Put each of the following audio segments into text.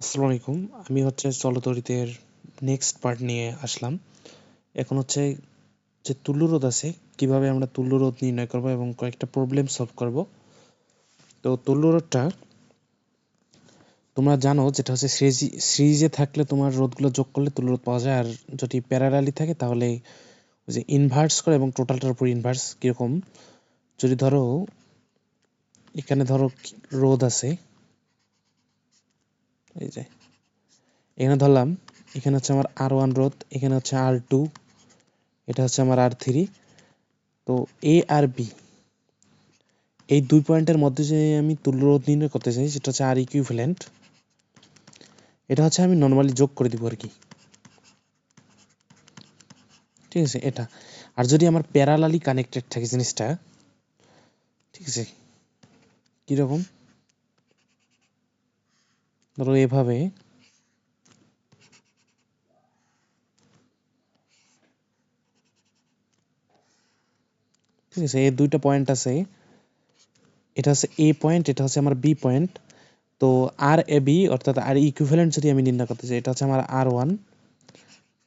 আসসালামু আলাইকুম। আমি চলতরিতের নেক্সট পার্ট নিয়ে আসলাম। এখন যে তুল্য রোধ আছে, কিভাবে আমরা তুল্য রোধ নির্ণয় করব এবং কয়েকটা প্রবলেম সলভ করব। তো তুল্য রোধটা তোমরা জানো, যেটা হচ্ছে সিরিজে থাকলে তোমার রোধগুলো যোগ করলে তুল্য রোধ পাওয়া যায়, আর যদি প্যারালালি থাকে তাহলে ওই যে ইনভার্স করে এবং টোটালটার উপর ইনভার্স। কিরকম, যদি ধরো এখানে রোধ আছে, এই যে এখানে ধরলাম, এখানে হচ্ছে আমার R1 রোধ, এখানে হচ্ছে R2, এটা হচ্ছে আমার R3। তো এ আর বি এই দুই পয়েন্টের মধ্যে যে আমি তুল্য রোধ নির্ণয় করতে চাই, সেটা হচ্ছে আর ইকুইভ্যালেন্ট। এটা হচ্ছে আমি নর্মালি যোগ করে দিব আর কি, ঠিক আছে এটা। আর যদি আমার প্যারালালি কানেক্টেড থাকে জিনিসটা, ঠিক আছে, কীরকম, ধরো এভাবে, ঠিক আছে, এই দুইটা পয়েন্ট আছে, এটা হচ্ছে এ পয়েন্ট, এটা হচ্ছে আমার বি পয়েন্ট। তো আর এ বি অর্থাৎ আর ইকুইভ্যালেন্ট যদি আমি নির্ণয় করতে চাই, এটা হচ্ছে আমার R1,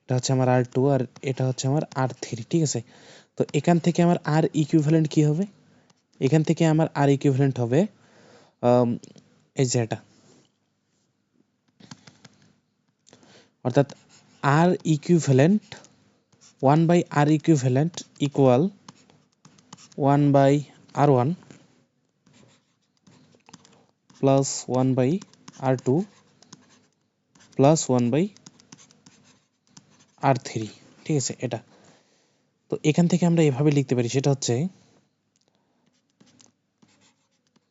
এটা হচ্ছে আমার R2, আর এটা হচ্ছে আমার R3, ঠিক আছে। তো এখান থেকে আমার আর ইকুইভ্যালেন্ট কি হবে, এখান থেকে আমার আর ইকুইভ্যালেন্ট হবে এই যে এটা, অর্থাৎ আর equivalent 1/r equivalent equal 1/r1 plus 1/r2 plus 1/r3, ঠিক আছে এটা। তো এখান থেকে আমরা এভাবে লিখতে পারি, সেটা হচ্ছে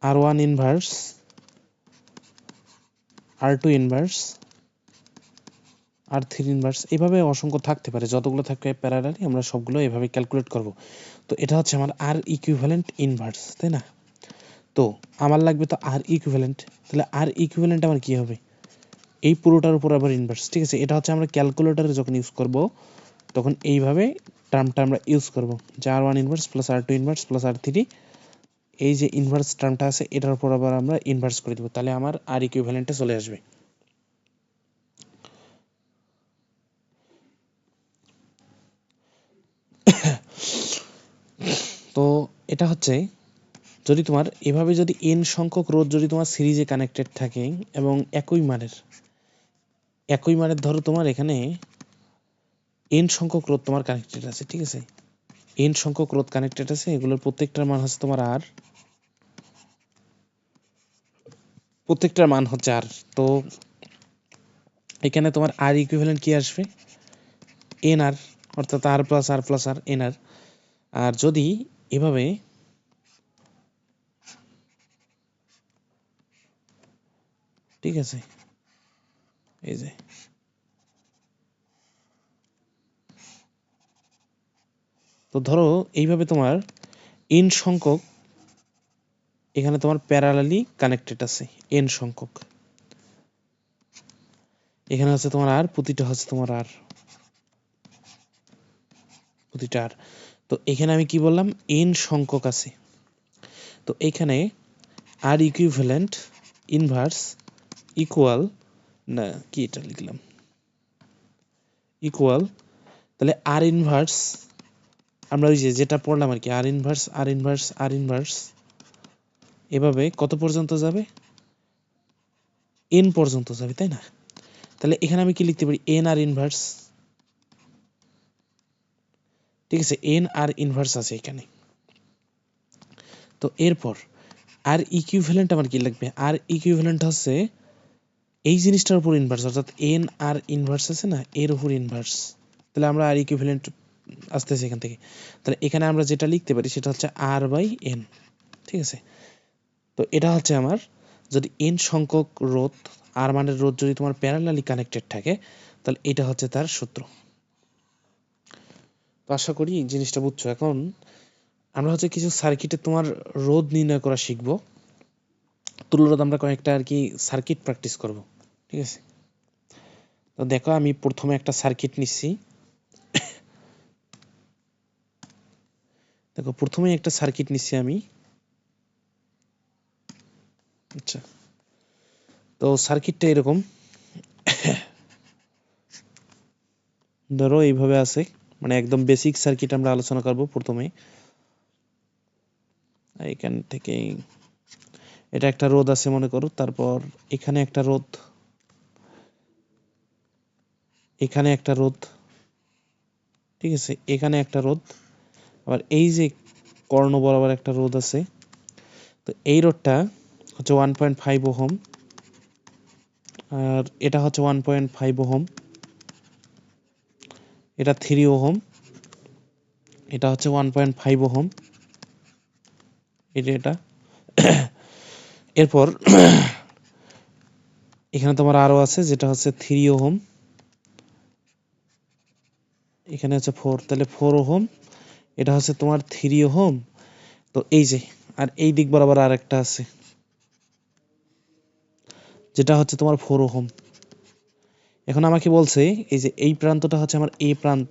R1 inverse, R2 inverse, R3 inverse, এভাবে অসংখ্য থাকতে পারে, যতগুলো থাকবে প্যারালালি আমরা সবগুলো এভাবে ক্যালকুলেট করব। তো এটা হচ্ছে আমার আর ইকুইভ্যালেন্ট ইনভার্স, তাই না? তো আমার লাগবে তো আর ইকুইভ্যালেন্ট, তাহলে আর ইকুইভ্যালেন্ট আমার কি হবে, এই পুরোটার উপর আবার ইনভার্স, ঠিক আছে। এটা হচ্ছে আমরা ক্যালকুলেটরে যখন ইউজ করব তখন এইভাবে টার্মটা আমরা ইউজ করব, যে R1 inverse plus R2 inverse plus R3, এই যে ইনভার্স টার্মটা আছে এটার উপর আবার আমরা ইনভার্স করে দেব, তাহলে আমার আর ইকুইভ্যালেন্টে চলে আসবে। তো এটা হচ্ছে, যদি তোমার এভাবে যদি n সংখ্যক রোধ যদি তোমার সিরিজে কানেক্টেড থাকে এবং একই মানের ধরো তোমার এখানে n সংখ্যক রোধ তোমার কানেক্টেড আছে, ঠিক আছে, n সংখ্যক রোধ কানেক্টেড আছে, এগুলোর প্রত্যেকটার মান হচ্ছে তোমার আর, প্রত্যেকটার মান হচ্ছে আর। তো এখানে তোমার আর ইকুইভ্যালেন্ট কি আসবে, এন আর, অর্থাৎ আর প্লাস আর প্লাস আর এন আর। আর যদি এভাবে, ঠিক আছে, এই যে তো ধরো এইভাবে তোমার এন সংখ্যক এখানে তোমার প্যারালালি কানেক্টেড আছে, এন সংখ্যক, এখানে হচ্ছে তোমার আর, প্রতিটা হচ্ছে তোমার আর, প্রতিটা আর। তো এখানে আমি কি বললাম, এন সংখ্যক আছে। তো এখানে আর ইকুইভ্যালেন্ট ইনভার্স ইকুয়াল, না কি এটা লিখলাম, ইকুয়াল, তাহলে আর ইনভার্স, আমরা ওই যে যেটা পড়লাম আর কি, আর ইনভার্স আর ইনভার্স আর ইনভার্স, এভাবে কত পর্যন্ত যাবে, এন পর্যন্ত যাবে, তাই না? তাহলে এখানে আমি কি লিখতে পারি, এন আর ইনভার্স, ঠিক আছে, এন আর ইনভার্স আছে এখানে। তো এরপর আর ইকুইভ্যালেন্ট আমার কি লাগবে, আর ইকুইভ্যালেন্ট হচ্ছে এই জিনিসটার উপর ইনভার্স, অর্থাৎ এন আর ইনভার্স আছে না, এর উপর ইনভার্স। তাহলে আমরা আর ইকুইভ্যালেন্ট আসতেছে এখান থেকে, তাহলে এখানে আমরা যেটা লিখতে পারি সেটা হচ্ছে আর বাই এন, ঠিক আছে। তো এটা হচ্ছে আমার, যদি এন সংখ্যক রোধ, আর মানের রোধ যদি তোমার প্যারালালি কানেক্টেড থাকে, তাহলে এটা হচ্ছে তার সূত্র। তো আশা করি জিনিসটা বুঝছো। এখন আমরা কিছু সার্কিটে তোমার রোধ নির্ণয় করা শিখবো, তুল্য রোধ আমরা কয়েকটা আর কি সার্কিট প্র্যাকটিস করব, ঠিক আছে। তো দেখো আমি প্রথমে একটা সার্কিট নিচ্ছি, দেখো প্রথমে একটা সার্কিট নিচ্ছি আমি, আচ্ছা। তো সার্কিটটা এরকম, ধরো এইভাবে আছে, মানে একদম বেসিক সার্কিট আমরা আলোচনা করব প্রথমে। এখান থেকে এটা একটা রোধ আছে মনে করো, তারপর এখানে একটা রোধ, এখানে একটা রোধ, ঠিক আছে, এখানে একটা রোধ, আবার এই যে কর্ণ বরাবর একটা রোধ আছে। তো এই রোধটা হচ্ছে 1.5 ওহম, আর এটা হচ্ছে 1.5 ওহম, এটা 3 ওহম, এটা হচ্ছে 1.5 ওহম, এটা এরপর এখানে তোমার আরো আছে যেটা হচ্ছে 3 ওহম, এখানে হচ্ছে 4, তাহলে 4 ওহম, এটা হচ্ছে তোমার 3 ওহম। তো এই যে, আর এই দিক বরাবর আর একটা আছে যেটা হচ্ছে তোমার 4 ওহম। এখন আমাকে বলছে এই যে এই প্রান্তটা হচ্ছে আমার এ প্রান্ত,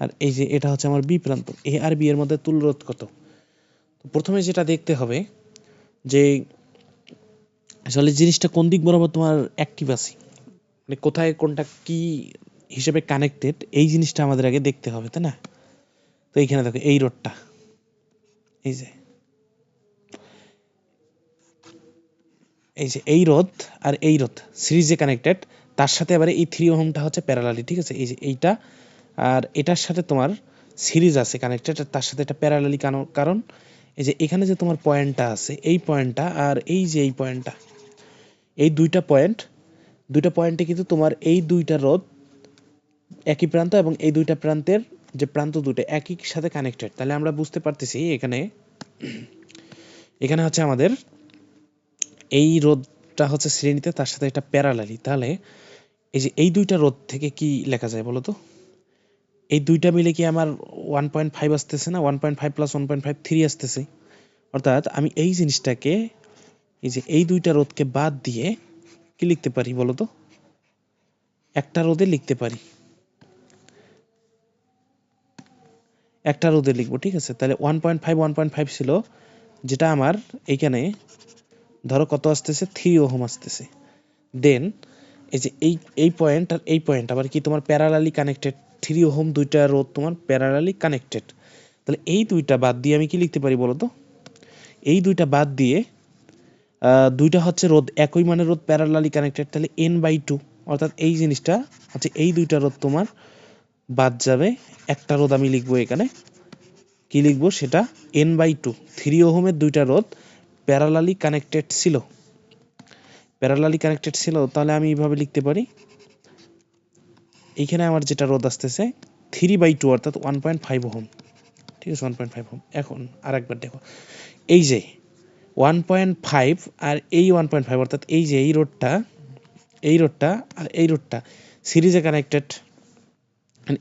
আর এই যে এটা হচ্ছে আমার বি প্রান্ত, এ আর বি এর মধ্যে তুল্য রোধ কত। তো প্রথমে যেটা দেখতে হবে যে আসলে জিনিসটা কোন দিক বরাবর তোমার অ্যাক্টিভ আছে, মানে কোথায় কোনটা কি হিসেবে কানেক্টেড, এই জিনিসটা আমাদের আগে দেখতে হবে, তাই না? তো এইখানে দেখো এই রোডটা, এই যে এই রোধ আর এই রোধ সিরিজে কানেক্টেড, তার সাথে আবার এই 3 ওহমটা হচ্ছে প্যারালালি, ঠিক আছে, এই যে এইটা আর এটার সাথে তোমার সিরিজ আছে কানেক্টেড, আর তার সাথে এটা প্যারালালি, কারণ এই যে এখানে যে তোমার পয়েন্টটা আছে, এই পয়েন্টটা আর এই যে এই পয়েন্টটা, এই দুইটা পয়েন্টে কিন্তু তোমার এই দুইটা রোধ একই প্রান্ত, এবং এই দুইটা প্রান্তের যে প্রান্ত দুটো একই সাথে কানেক্টেড। তাহলে আমরা বুঝতে পারতেছি এখানে এখানে হচ্ছে আমাদের এই রোধটা হচ্ছে শ্রেণীতে, তার সাথে এটা প্যারালালি। তাহলে এই যে এই দুইটা রোধ থেকে কি লেখা যায় বলো তো? এই দুইটা মিলে কি আমার 1.5 আসতেছে না? 1.5 প্লাস 1.5 3 আসতেছে। অর্থাৎ আমি এই জিনিসটাকে, এই যে এই দুইটা রোধকে বাদ দিয়ে কি লিখতে পারি বলো তো? একটা রোধে লিখতে পারি, একটা রোধে লিখবো, ঠিক আছে। তাহলে 1.5 ছিল, যেটা আমার এইখানে ধরো কত আসতেছে, 3 ওহম আসতেছে। দেন এই যে এই পয়েন্ট আর এই পয়েন্ট আবার কি তোমার প্যারালালি কানেক্টেড, 3 ওহম দুইটা রোধ তোমার প্যারালালি কানেক্টেড। তাহলে এই দুইটা বাদ দিয়ে আমি কি লিখতে পারি বলো তো? এই দুইটা বাদ দিয়ে দুইটা হচ্ছে রোধ, একই মানের রোধ প্যারালালি কানেক্টেড, তাহলে n/2, অর্থাৎ এই জিনিসটা হচ্ছে এই দুইটা রোধ তোমার বাদ যাবে, একটা রোধ আমি লিখবো এখানে, কি লিখবো সেটা n/2, 3 ওহমের দুইটা রোধ প্যারালালি কানেক্টেড ছিল, তাহলে আমি এইভাবে লিখতে পারি, এইখানে আমার যেটা রোধ আসতেছে 3/2 অর্থাৎ 1.5 ওহম, ঠিক আছে, 1.5 ওহম। এখন আরেকবার দেখো, এই যে 1.5 আর এই 1.5 অর্থাৎ এই যে এই রোডটা আর এই রোডটা সিরিজে কানেক্টেড,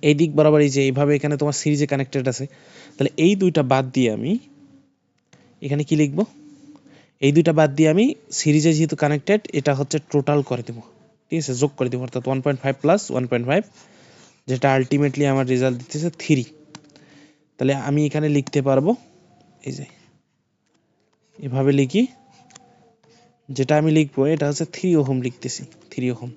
এই দিক বরাবর এই যে এইভাবে এখানে তোমার সিরিজে কানেক্টেড আছে। তাহলে এই দুইটা বাদ দিয়ে আমি এখানে কি লিখবো? এই দুইটা বাদ দিয়ে আমি সিরিজে যেহেতু কানেক্টেড, এটা হচ্ছে টোটাল করে দেবো, ঠিক আছে, যোগ করে দেবো, অর্থাৎ 1.5 প্লাস 1.5, যেটা আলটিমেটলি আমার রেজাল্ট দিতেছে 3। তাহলে আমি এখানে লিখতে পারবো, এই যে এভাবে লিখি, যেটা আমি লিখবো এটা হচ্ছে 3 ওহম লিখতেছি, 3 ওহম।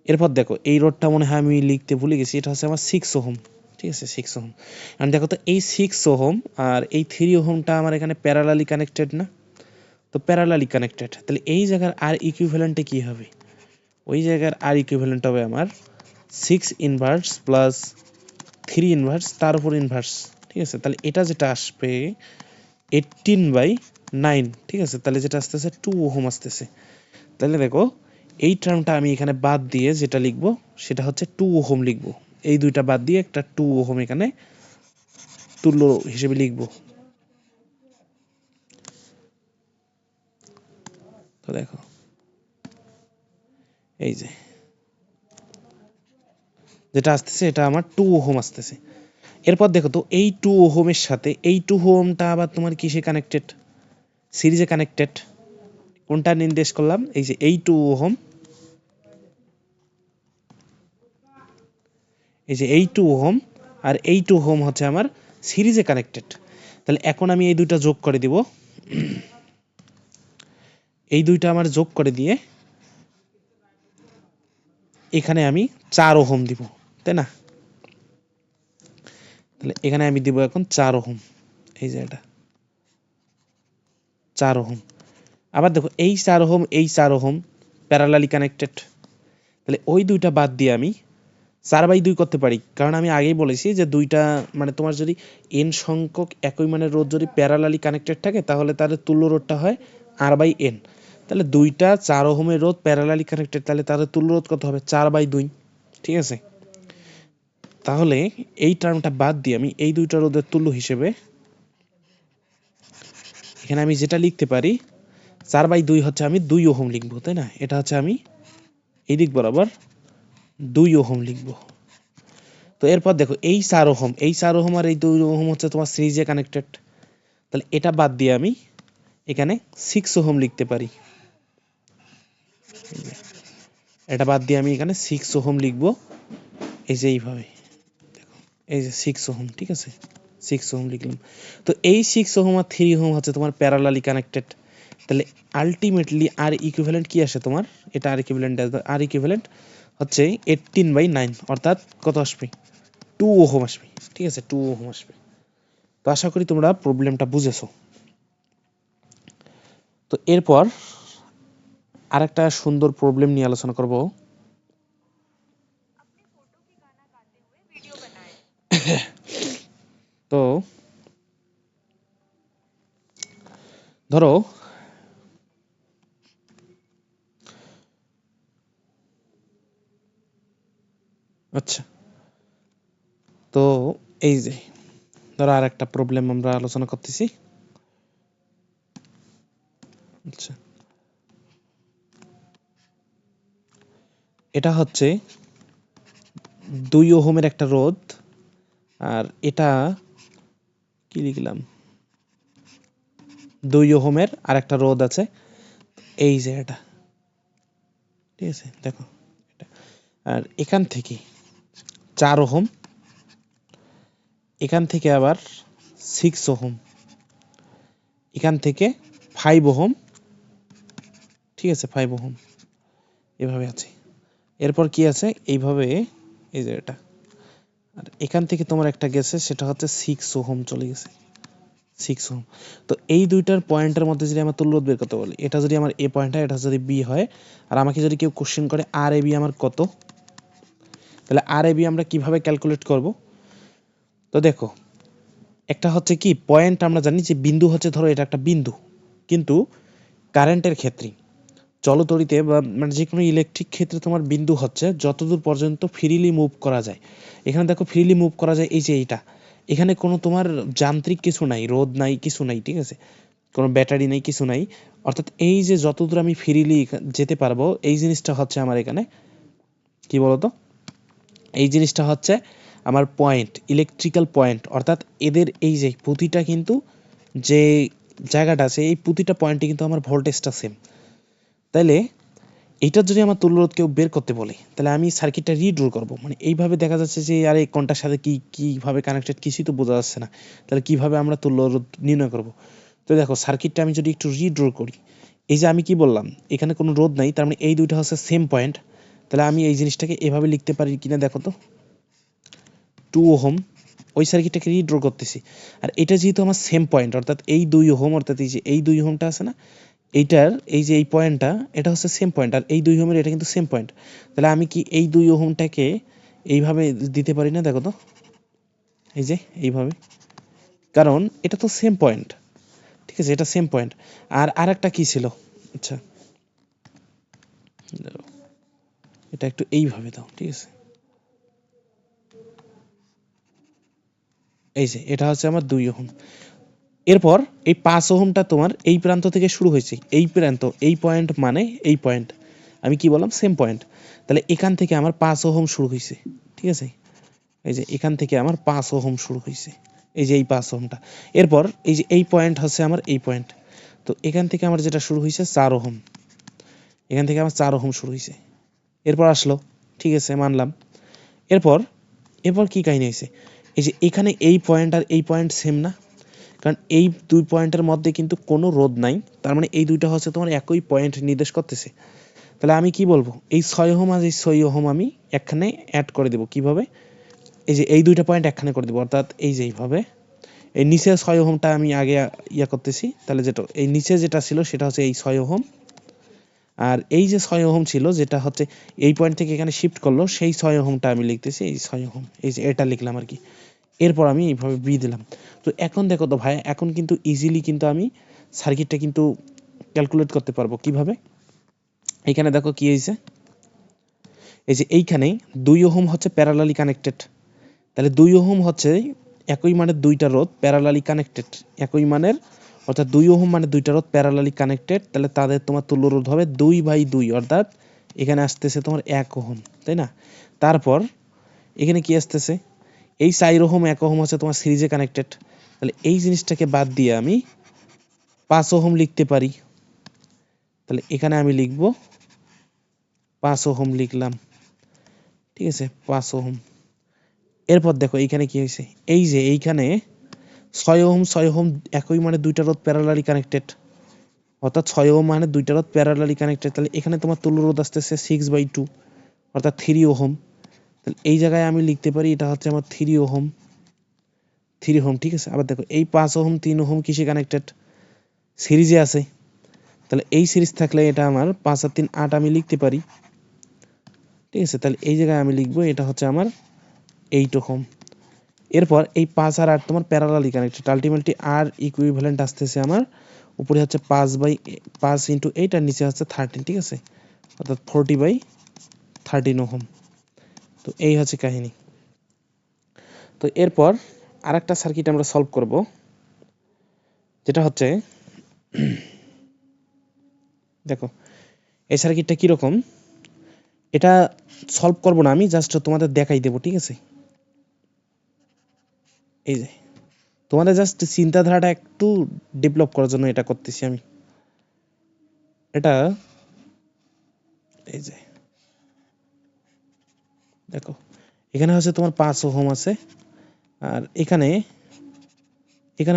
এরপর দেখো এই রোডটা মনে হয় আমি লিখতে ভুলে গেছি, এটা হচ্ছে আমার 6 ওহম, ঠিক আছে, 6 ওহম। আর দেখো তো এই 6 ওহম আর এই 3 ওহমটা আমার এখানে প্যারালালি কানেক্টেড না? তো প্যারালালি কানেক্টেড, তাহলে এই জায়গার আর ইকুইভ্যালেন্টে কি হবে? ওই জায়গার আর ইকুইভ্যালেন্ট হবে আমার 6 ইনভার্স প্লাস 3 ইনভার্স তার উপর ইনভার্স, ঠিক আছে। তাহলে এটা যেটা আসবে 18/9, ঠিক আছে, তাহলে যেটা আসতেছে 2 ওহম আসতেছে। তাহলে দেখো এই টার্মটা আমি এখানে বাদ দিয়ে যেটা লিখবো সেটা হচ্ছে 2 ওহম লিখবো, এই দুইটা বাদ দিয়ে একটা 2 ওহম এখানে তুল্য হিসেবে লিখবো। তো দেখো এই যে যেটা আসতেছে এটা আমার 2 ওহম আসতেছে। এরপর দেখো তো এই 2 ওহমের সাথে এই 2 ওহমটা আবার তোমার কিসে কানেক্টেড? সিরিজে কানেক্টেড। কোনটা নির্দেশ করলাম? এই যে এই 2 ওহম, এই যে এই 2 ওহম আর এই 2 ওহম হচ্ছে আমার সিরিজে কানেক্টেড। তাহলে এখন আমি এই দুইটা যোগ করে দিব, এই দুইটা আমার যোগ করে দিয়ে এখানে আমি 4 ওহম দিব, তাই না? তাহলে এখানে আমি দিব এখন 4 ওহম, এই যে এটা 4 ওহম। আবার দেখো এই 4 ওহম এই 4 ওহম প্যারালালি কানেক্টেড, তাহলে ওই দুইটা বাদ দিয়ে আমি 4/2 করতে পারি, কারণ আমি আগেই বলেছি যে দুইটা মানে তোমার যদি n সংখ্যক একই মানের রোধ যদি প্যারালালি কানেক্টেড থাকে তাহলে তার তুল্য রোধটা হয় r/n। তাহলে দুইটা 4 ওহমের রোধ প্যারালালি কানেক্টেড, তাহলে তাদের তুল্য রোধ কত হবে 4/2, ঠিক আছে? তাহলে এই টার্মটা বাদ দিয়ে আমি এই দুইটা রোধের তুল্য হিসেবে এখানে আমি যেটা লিখতে পারি 4/2 হচ্ছে আমি 2 ওহম লিখবো, তাই না? এটা হচ্ছে আমি এই দিক বরাবর 2 ওহম লিখবো। তো এরপর দেখো এই 4 ওহম আর এই 2 ওহম হচ্ছে তোমার সিরিজে কানেক্টেড, তাহলে এটা বাদ দিয়ে আমি এখানে 6 ওহম লিখতে পারি। এটা বাদ দিয়ে আমি এখানে 6 ওহম লিখবো, এই যে এইভাবে দেখো, এই যে 6 ওহম, ঠিক আছে? 6 ওহম লিখলাম। তো এই 6 ওহম আর 3 ওহম হচ্ছে তোমার প্যারালালি কানেক্টেড, তাহলে আলটিমেটলি আর ইকুইভ্যালেন্ট কি আসে তোমার, এটা আর ইকুইভ্যালেন্ট হচ্ছে 18/9, অর্থাৎ কত আসবে 2 ওহম আসবে, ঠিক আছে? 2 ওহম আসবে। তো আশা করি তোমরা প্রবলেমটা বুঝেছো। তো এরপর আরেকটা সুন্দর প্রবলেম নিয়ে আলোচনা করব। তো ধরো আচ্ছা, তো এই যে ধরো আর একটা প্রবলেম আমরা আলোচনা করতেছি। আচ্ছা, এটা হচ্ছে 2 ওহমের একটা রোধ, আর এটা কি লিখলাম 2 ওহমের আর একটা রোধ আছে, এই যে এটা, ঠিক আছে? দেখো এটা, আর এখান থেকে 4 ওহম, এখান থেকে আবার 6 ওহম, এখান থেকে 5 ওহম, ঠিক আছে? 5 ওহম এভাবে আছে। এরপর কি আছে এইভাবে, এই যে এটা, আর এখান থেকে তোমার একটা গেছে সেটা হচ্ছে 6 ওহম চলে গেছে, 6 ওহম। তো এই দুইটার পয়েন্টের মধ্যে যদি আমার তুল্য রোধ বের করতে বলে, এটা যদি আমার এ পয়েন্ট হয়, এটা যদি বি হয়, আর আমাকে যদি কেউ কোশ্চেন করে আর এ বি আমার কত, তাহলে আর এ বি আমরা কিভাবে ক্যালকুলেট করব? তো দেখো একটা হচ্ছে কি পয়েন্ট, আমরা জানি যে বিন্দু হচ্ছে, ধরো এটা একটা বিন্দু, কিন্তু কারেন্টের ক্ষেত্রে চলতরিতে বা মানে যে কোনো ইলেকট্রিক ক্ষেত্রে তোমার বিন্দু হচ্ছে যতদূর পর্যন্ত ফ্রিলি মুভ করা যায়। এখানে দেখো ফ্রিলি মুভ করা যায়, এই যে এইটা, এখানে কোনো তোমার যান্ত্রিক কিছু নাই, রোদ নাই, কিছু নাই, ঠিক আছে? কোনো ব্যাটারি নেই, কিছু নাই, অর্থাৎ এই যে যতদূর আমি ফ্রিলি যেতে পারবো, এই জিনিসটা হচ্ছে আমার এখানে কি বলতো, এই জিনিসটা হচ্ছে আমার পয়েন্ট, ইলেকট্রিক্যাল পয়েন্ট, অর্থাৎ এদের এই যে প্রতিটা কিন্তু যে জায়গাটা আছে এই প্রতিটা পয়েন্টে কিন্তু আমার ভোল্টেজটা সেম। তাইলে এইটার যদি আমার তুল্যরোধ কেউ বের করতে বলে, তাহলে আমি সার্কিটটা রিড্র করব, মানে এইভাবে দেখা যাচ্ছে যে আরে কোনটার সাথে কি কিভাবে কানেক্টেড কিছুই তো বোঝা যাচ্ছে না, তাহলে কিভাবে আমরা তুল্যরোধ নির্ণয় করব? তো দেখো সার্কিটটা আমি যদি একটু রিড্র করি, এই যে আমি কি বললাম এখানে কোনো রোধ নাই, তার মানে এই দুইটা হচ্ছে সেম পয়েন্ট, তাহলে আমি এই জিনিসটাকে এভাবে লিখতে পারি কিনা দেখো তো, 2 ওহম, ওই সার্কিটটাকে রিড্র করতেছি, আর এটা যেহেতু আমার সেম পয়েন্ট, অর্থাৎ এই 2 ওহম, অর্থাৎ এই যে এই 2 ওহমটা আছে না, এইটার এই যে এই পয়েন্টটা এটা হচ্ছে সেম পয়েন্ট, আর এই 2 ওহমের এটা কিন্তু সেম পয়েন্ট, তাহলে আমি কি এই 2 ওহমটাকে এইভাবে দিতে পারি না দেখো তো, এই যে এইভাবে, কারণ এটা তো সেম পয়েন্ট, ঠিক আছে? এটা সেম পয়েন্ট। আর আরেকটা কি ছিল, আচ্ছা এটা একটু এইভাবে দাও, ঠিক আছে? এই যে এটা হচ্ছে আমার 2 ওহম। এরপর এই 5 ওহমটা তোমার এই প্রান্ত থেকে শুরু হয়েছে, এই প্রান্ত, এই পয়েন্ট মানে এই পয়েন্ট, আমি কি বললাম সেম পয়েন্ট, তাহলে এখান থেকে আমার 5 ওহম শুরু হয়েছে, ঠিক আছে? এই যে এখান থেকে আমার 5 ওহম শুরু হয়েছে, এই যে এই 5 ওহমটা। এরপর এই যে এই পয়েন্ট হচ্ছে আমার এই পয়েন্ট, তো এখান থেকে আমার যেটা শুরু হয়েছে 4 ওহম, এখান থেকে আমার 4 ওহম শুরু হয়েছে, এরপর আসলো, ঠিক আছে মানলাম। এরপর এরপর কি কাহিনী হয়েছে, এই যে এখানে এই পয়েন্ট আর এই পয়েন্ট সেম না, কারণ এই 2 পয়েন্টের মধ্যে কিন্তু কোনো রোধ নাই, তার মানে এই দুইটা হচ্ছে তোমার একই পয়েন্ট নির্দেশ করতেছে, তাহলে আমি কি বলবো, এই 6 ওহম আর এই 6 ওহম আমি এখানে অ্যাড করে দেব। কিভাবে, এই যে এই দুইটা পয়েন্ট এখানে করে দেব, অর্থাৎ এই যে এইভাবে এই নিচে 6 ওহমটা আমি আগে ইয়া করতেছি। তাহলে যেটা এই নিচে যেটা ছিল সেটা হচ্ছে এই 6 ওহম, আর এই যে 6 ওহম ছিল যেটা হচ্ছে এই পয়েন্ট থেকে এখানে শিফট করলো, সেই 6 ওহমটা আমি লিখতেছি এই 6 ওহম, এই যে এটা লিখলাম আর কি। এরপর আমি এইভাবে বি দিলাম। তো এখন দেখো তো ভাই, এখন কিন্তু ইজিলি কিন্তু আমি সার্কিটটা কিন্তু ক্যালকুলেট করতে পারবো। কিভাবে, এখানে দেখো কি হয়েছে, এই যে এইখানে 2 ওহম হচ্ছে প্যারালালি কানেক্টেড। তাহলে 2 ওহম হচ্ছে একই মানের দুইটা রোধ প্যারালালি কানেক্টেড, একই মানের, অর্থাৎ 2 ওহম মানে দুইটা রোধ প্যারালালি কানেক্টেড। তাহলে তাদের তোমার তুল্য রোধ হবে 2/2, অর্থাৎ এখানে আসতেছে তোমার 1 ওহম, তাই না? তারপর এখানে কি আসতেছে, এই 4 ওহম 1 ওহম হচ্ছে তোমার সিরিজে কানেক্টেড। তাহলে এই জিনিসটাকে বাদ দিয়ে আমি 5 ওহম লিখতে পারি। তাহলে এখানে আমি লিখব 5 ওহম লিখলাম, ঠিক আছে, 5 ওহম। এরপর দেখো এইখানে কি হয়েছে, এই যে এইখানে 6 ওহম 6 ওহম একই মানে দুইটা রোধ প্যারালালি কানেক্টেড, অর্থাৎ 6 ওহম মানে দুইটা রোধ প্যারালালি কানেক্টেড। তাহলে এখানে তোমার তুল্য রোধ আসতেছে 6/2, অর্থাৎ 3 ওহম। তাহলে এই জায়গায় আমি লিখতে পারি এটা হচ্ছে আমার 3 ওহম, 3 ওহম, ঠিক আছে। আবার দেখো এই 5 ওহম 3 ওহম কিসে কানেক্টেড, সিরিজে আছে। তাহলে এই সিরিজ থাকলে এটা আমার 5 আর 3 8 আমি লিখতে পারি, ঠিক আছে। তাহলে এই জায়গায় আমি লিখবো এটা হচ্ছে আমার 8 ওহম। এরপর এই 5 আর 8 তোমার প্যারালালি কানেক্টেড, আলটিমেটলি আর ইকুইভ্যালেন্ট আসতেছে আমার উপরে হচ্ছে 5 ইন্টু 8 আর নিচে হচ্ছে 13, ঠিক আছে, অর্থাৎ 40/13 ওহম। তো এই হচ্ছে কাহিনী। তো এরপর আরেকটা সার্কিট আমরা সলভ করব, যেটা হচ্ছে দেখো এই সার্কিটটা কীরকম, এটা সলভ করব না আমি, জাস্ট তোমাদের দেখাই দেবো, ঠিক আছে। এই যে তোমাদের জাস্ট চিন্তাধারাটা একটু ডেভেলপ করার জন্য এটা করতেছি আমি। এটা এই যে দেখো এখানে হচ্ছে তোমার 5 ওহম আছে, আর এখানে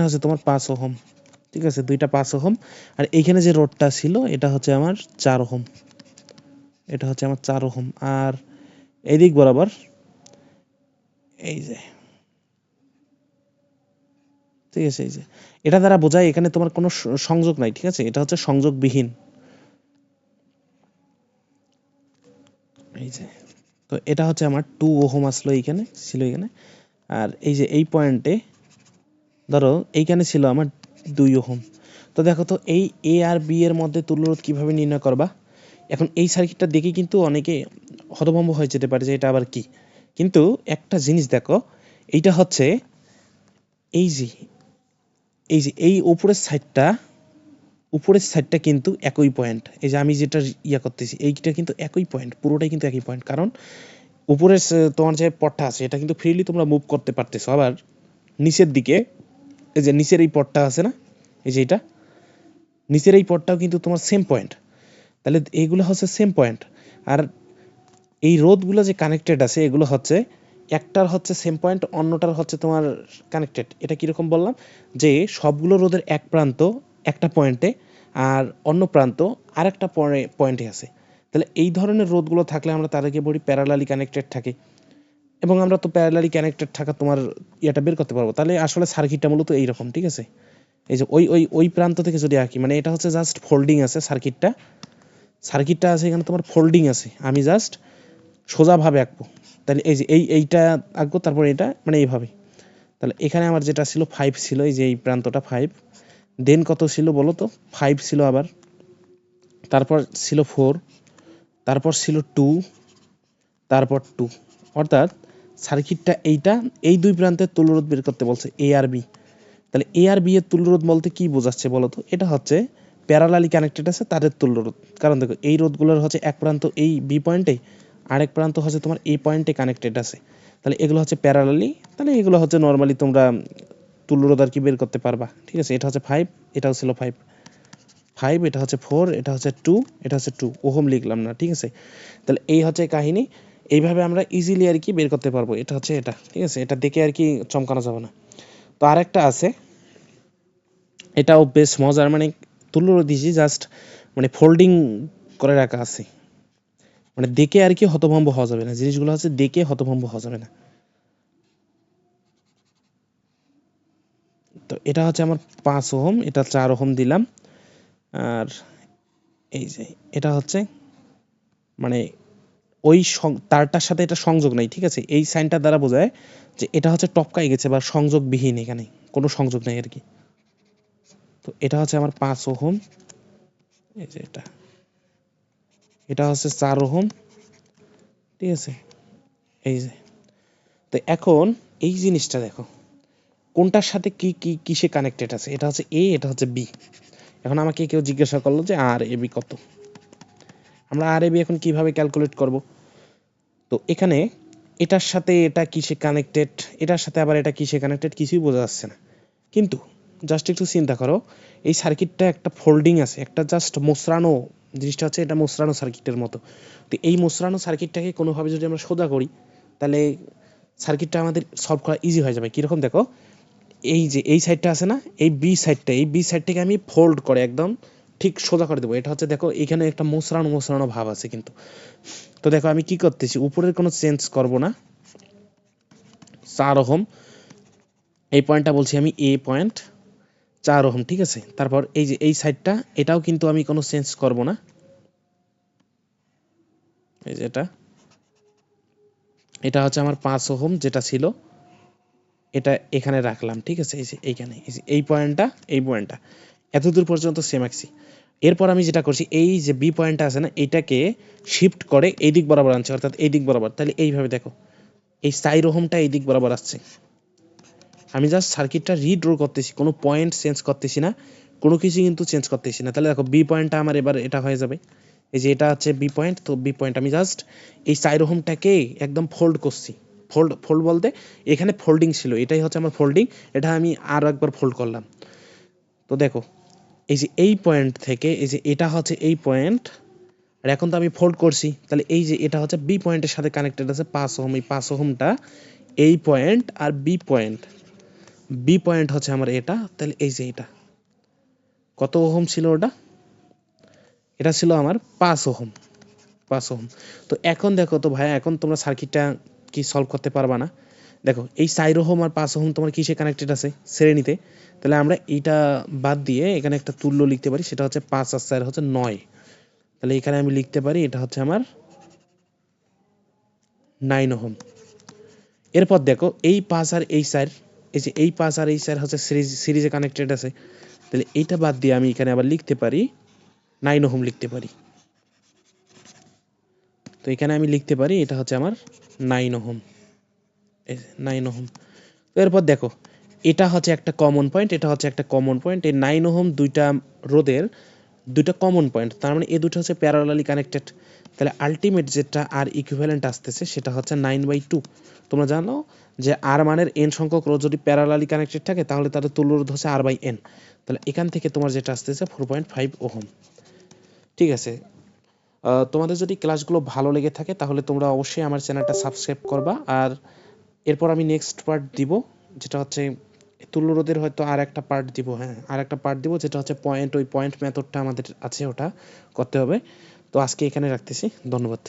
হচ্ছে তোমার 5 ওহম, ঠিক আছে, দুইটা 5 ওহম। আর এইখানে যে রোডটা ছিল এটা হচ্ছে আমার 4 ওহম, এটা হচ্ছে আমার 4 ওহম। আর এই দিক বরাবর এই যে, ঠিক আছে, এই যে এটা দ্বারা বোঝায় এখানে তোমার কোনো সংযোগ নাই, ঠিক আছে, এটা হচ্ছে সংযোগবিহীন। এই যে, তো এটা হচ্ছে আমার 2 ওহম আসলো, এইখানে ছিল এখানে। আর এই যে এই পয়েন্টে ধরো এইখানে ছিল আমার 2 ওহম। তো দেখো তো এই এ আর বি এর মধ্যে তুল্যরোধ কিভাবে নির্ণয় করবা। এখন এই সার্কিটটা দেখে কিন্তু অনেকে হতভম্ব হয়ে যেতে পারে যে এটা আবার কি, কিন্তু একটা জিনিস দেখো, এইটা হচ্ছে এই যে এই উপরের সাইডটা কিন্তু একই পয়েন্ট। এই যে আমি যেটা ইয়া করতেছি এইটা কিন্তু একই পয়েন্ট, পুরোটাই কিন্তু একই পয়েন্ট, কারণ উপরের তোমার যে পটটা আছে এটা কিন্তু ফ্রিলি তোমরা মুভ করতে পারতেছো। আবার নিচের দিকে এই যে নিচের এই পটটা আছে না, এই যে এটা নিচের এই পটটাও কিন্তু তোমার সেম পয়েন্ট। তাহলে এইগুলো হচ্ছে সেম পয়েন্ট। আর এই রোধগুলো যে কানেক্টেড আছে এগুলো হচ্ছে একটার হচ্ছে সেম পয়েন্ট, অন্যটার হচ্ছে তোমার কানেক্টেড। এটা কীরকম বললাম, যে সবগুলো রোধের এক প্রান্ত একটা পয়েন্টে আর অন্য প্রান্ত আরেকটা পয়েন্টে আছে। তাহলে এই ধরনের রোধগুলো থাকলে আমরা তাদেরকে বলি প্যারালালি কানেক্টেড থাকে, এবং আমরা তো প্যারালালি কানেক্টেড থাকা তোমার ইয়েটা বের করতে পারবো। তাহলে আসলে সার্কিটটা মূলত এইরকম, ঠিক আছে। এই যে ওই প্রান্ত থেকে যদি আঁকি, মানে এটা হচ্ছে জাস্ট ফোল্ডিং আছে সার্কিটটা আছে এখানে তোমার ফোল্ডিং আছে, আমি জাস্ট সোজাভাবে আঁকবো। তাহলে এই যে এইটা আঁকবো, তারপর এটা মানে এইভাবে। তাহলে এখানে আমার যেটা ছিল 5 ছিল, এই যে এই প্রান্তটা 5, দেন কত ছিল বলো তো, 5 ছিল, আবার তারপর ছিল 4, তারপর ছিল 2, তারপর 2, অর্থাৎ সার্কিটটা এইটা এই দুই প্রান্তের তুল্যরোধ বের করতে বলছে এ আর বি। তাহলে এ আর বি এর তুল্যরোধ বলতে কি বোঝাচ্ছে বলো তো, এটা হচ্ছে প্যারালালি কানেক্টেড আছে তাদের তুল্যরোধ। কারণ দেখো এই রোধগুলোর হচ্ছে এক প্রান্ত এই বি পয়েন্টে, আরেক প্রান্ত হচ্ছে তোমার এই পয়েন্টে কানেক্টেড আছে। তাহলে এগুলো হচ্ছে প্যারালালি, তাহলে এগুলো হচ্ছে নর্মালি তোমরা তুল্যরোধ আর কি বের করতে পারবা, ঠিক আছে। এটা হচ্ছে 5, এটাও ছিল 5, এটা হচ্ছে 4, এটা হচ্ছে 2, এটা হচ্ছে 2 ওহম লিখলাম না, ঠিক আছে। তাহলে এই হচ্ছে কাহিনী, এইভাবে আমরা ইজিলি আর কি বের করতে পারবো। এটা হচ্ছে এটা, ঠিক আছে, এটা দেখে আর কি চমকানো যাবে না। তো আরেকটা আছে, এটাও বেশ মজার, মানে তুল্যরোধ দিয়েছি জাস্ট, মানে ফোল্ডিং করে রাখা আছে, মানে দেখে আর কি হতভম্ব হওয়া যাবে না, জিনিসগুলো হচ্ছে দেখে হতভম্ব হওয়া যাবে না। তো এটা হচ্ছে আমার 5 ওহম, এটা 4 ওহম দিলাম। আর এই যে এটা হচ্ছে মানে ওই তারটার সাথে এটা সংযোগ নাই, ঠিক আছে, এই সাইনটা দ্বারা বোঝায় যে এটা হচ্ছে টপকাই গেছে বা সংযোগবিহীন, এখানে কোনো সংযোগ নাই আর কি। তো এটা হচ্ছে আমার 5 ওহম, এই যে এটা হচ্ছে 4 ওহম, ঠিক আছে, এই যে। তো এখন এই জিনিসটা দেখো কোনটার সাথে কি কি কিসে কানেক্টেড আছে, এটা হচ্ছে এ, এটা হচ্ছে বি। এখন আমাকে কেউ জিজ্ঞাসা করলো যে আর এ বি কত, আমরা আর এ বি এখন কিভাবে ক্যালকুলেট করব। তো এখানে এটার সাথে এটা কিসে কানেক্টেড, এটার সাথে আবার এটা কিসে কানেক্টেড, কিছুই বোঝা যাচ্ছে না। কিন্তু জাস্ট একটু চিন্তা করো, এই সার্কিটটা একটা ফোল্ডিং আছে, একটা জাস্ট মোচড়ানো, জিনিসটা হচ্ছে এটা মোচড়ানো সার্কিটের মতো। তো এই মোচড়ানো সার্কিটটাকে কোনোভাবে যদি আমরা সোজা করি, তাহলে সার্কিটটা আমাদের সলভ করা ইজি হয়ে যাবে। কীরকম দেখো, এই যে এই সাইডটা আছে না, এই বি সাইডটা, এই বি সাইডটাকে আমি ফোল্ড করে একদম ঠিক সোজা করে দেবো। এটা হচ্ছে দেখো এখানে একটা মোচড়ানো মোচড়ানো ভাব আছে কিন্তু। তো দেখো আমি কি করতেছি, উপরের কোনো চেঞ্জ করব না, 4 ওহম, এই পয়েন্টটা বলছি আমি এ পয়েন্ট, 4 ওহম, ঠিক আছে। তারপর এই যে এই সাইডটা, এটাও কিন্তু আমি কোনো চেঞ্জ করব না, এই যে এটা হচ্ছে আমার 5 ওহম যেটা ছিল, এটা এখানে রাখলাম, ঠিক আছে। এই যে এইখানে এই পয়েন্টটা, এই পয়েন্টটা এতদূর পর্যন্ত সেম আঁকছি। এরপর আমি যেটা করছি, এই যে বি পয়েন্টটা আছে না, এটাকে শিফট করে এই দিক বরাবর আনছি, অর্থাৎ এই দিক বরাবর। তাহলে এইভাবে দেখো এই 4 ওহমটা এই দিক বরাবর আসছে। আমি জাস্ট সার্কিটটা রিড্র করতেছি, কোনো পয়েন্ট চেঞ্জ করতেছি না, কোনো কিছু কিন্তু চেঞ্জ করতেছি না। তাহলে দেখো বি পয়েন্টটা আমার এবার এটা হয়ে যাবে, এই যে এটা হচ্ছে বি পয়েন্ট। তো বি পয়েন্ট আমি জাস্ট এই 4 ওহমটাকে একদম ফোল্ড করছি, ফোল্ড ফোল্ড বলতে এখানে ফোল্ডিং ছিল, এটাই হচ্ছে আমার ফোল্ডিং, এটা আমি আরও একবার ফোল্ড করলাম। তো দেখো এই যে এই পয়েন্ট থেকে এই যে এটা হচ্ছে এই পয়েন্ট, আর এখন তো আমি ফোল্ড করছি, তাহলে এই যে এটা হচ্ছে বি পয়েন্টের সাথে কানেক্টেড আছে 5 ওহম। এই 5 ওহমটা এই পয়েন্ট আর বি পয়েন্ট, বি পয়েন্ট হচ্ছে আমার এটা। তাহলে এই যে এটা কত ওহম ছিল, ওটা এটা ছিল আমার 5 ওহম, 5 ওহম। তো এখন দেখো তো ভাই, এখন তোমরা সার্কিটটা কি সলভ করতে পারবা না? দেখো এই 4 ওহম আর 5 ওহম তোমার কিসে কানেক্টেড আছে, শ্রেণীতে। তাহলে আমরা এইটা বাদ দিয়ে এখানে একটা তুল্য লিখতে পারি, সেটা হচ্ছে 5 আর 4 হচ্ছে 9। তাহলে এখানে আমি লিখতে পারি এটা হচ্ছে আমার 9 ওহম। এরপর দেখো এই 5 আর এই 4, এই যে এই 5 আর এই 4 হচ্ছে সিরিজে কানেক্টেড আছে। তাহলে এইটা বাদ দিয়ে আমি এখানে আবার লিখতে পারি 9 ওহম লিখতে পারি। তো এখানে আমি লিখতে পারি এটা হচ্ছে আমার 9 ওহম, 9 ওহম। তো এরপর দেখো এটা হচ্ছে একটা কমন পয়েন্ট, এটা হচ্ছে একটা কমন পয়েন্ট, এই 9 ওহম দুইটা রোধের দুইটা কমন পয়েন্ট, তার মানে এই দুটো হচ্ছে প্যারালালি কানেক্টেড। তাহলে আলটিমেট যেটা আর ইকুইভ্যালেন্ট আসতেছে সেটা হচ্ছে 9/2। তোমরা জানো যে আর মানের এন সংখ্যক রোধ যদি প্যারালালি কানেক্টেড থাকে তাহলে তাদের তুল্য রোধ হচ্ছে R/N। তাহলে এখান থেকে তোমার যেটা আসতেছে 4.5 ওহম, ঠিক আছে। তোমাদের যদি ক্লাসগুলো ভালো লেগে থাকে তাহলে তোমরা অবশ্যই আমার চ্যানেলটা সাবস্ক্রাইব করবা। আর এরপর আমি নেক্সট পার্ট দিব, যেটা হচ্ছে তুল্য রোধের, হয়তো আর একটা পার্ট দিব, হ্যাঁ আর একটা পার্ট দিব, যেটা হচ্ছে পয়েন্ট, ওই পয়েন্ট মেথডটা আমাদের আছে, ওটা করতে হবে। তো আজকে এখানে রাখতেছি, ধন্যবাদ।